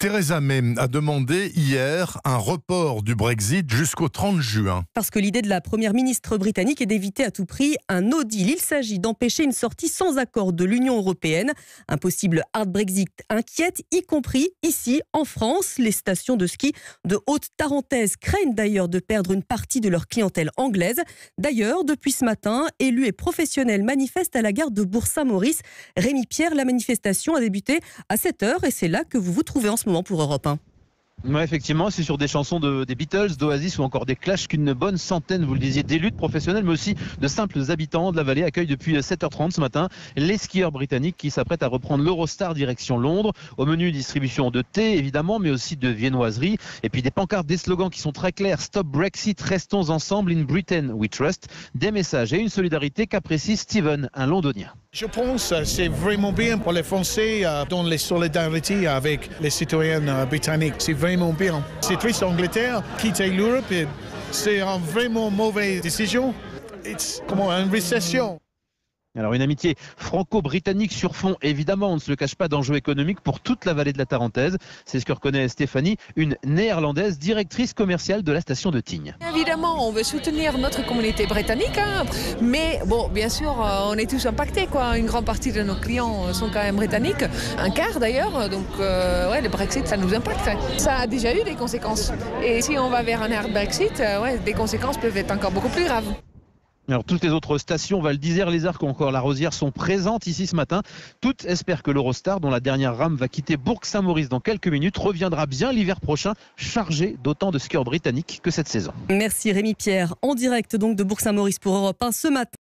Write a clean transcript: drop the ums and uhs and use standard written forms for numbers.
Theresa May a demandé hier un report du Brexit jusqu'au 30 juin. Parce que l'idée de la première ministre britannique est d'éviter à tout prix un no deal. Il s'agit d'empêcher une sortie sans accord de l'Union européenne. Un possible hard Brexit inquiète, y compris ici en France. Les stations de ski de Haute-Tarentaise craignent d'ailleurs de perdre une partie de leur clientèle anglaise. D'ailleurs, depuis ce matin, élus et professionnels manifestent à la gare de Bourg-Saint-Maurice. Rémi Pierre, la manifestation a débuté à 7h et c'est là que vous vous trouvez en ce moment pour Europe 1. Ouais, effectivement, c'est sur des chansons des Beatles, d'Oasis ou encore des Clash qu'une bonne centaine, vous le disiez, d'élus, de professionnels, mais aussi de simples habitants de la vallée accueillent depuis 7h30 ce matin les skieurs britanniques qui s'apprêtent à reprendre l'Eurostar direction Londres. Au menu, distribution de thé, évidemment, mais aussi de viennoiseries. Et puis des pancartes, des slogans qui sont très clairs. Stop Brexit, restons ensemble, in Britain we trust. Des messages et une solidarité qu'apprécie Steven, un londonien. Je pense que c'est vraiment bien pour les Français dans les solidarités avec les citoyens britanniques. C'est vraiment bien. C'est triste l'Angleterre, quitter l'Europe, c'est une vraiment mauvaise décision. C'est comme une récession. Alors une amitié franco-britannique sur fond, évidemment, on ne se le cache pas, d'enjeux économiques pour toute la vallée de la Tarentaise. C'est ce que reconnaît Stéphanie, une néerlandaise directrice commerciale de la station de Tignes. Évidemment, on veut soutenir notre communauté britannique, mais bon, bien sûr, on est tous impactés, quoi. Une grande partie de nos clients sont quand même britanniques, un quart d'ailleurs, donc le Brexit, ça nous impacte. Ça a déjà eu des conséquences. Et si on va vers un hard Brexit, des conséquences peuvent être encore beaucoup plus graves. Alors toutes les autres stations, Val d'Isère, les Arcs ou encore la Rosière sont présentes ici ce matin. Toutes espèrent que l'Eurostar, dont la dernière rame va quitter Bourg-Saint-Maurice dans quelques minutes, reviendra bien l'hiver prochain, chargé d'autant de skieurs britanniques que cette saison. Merci Rémi Pierre, en direct donc de Bourg-Saint-Maurice pour Europe 1 ce matin.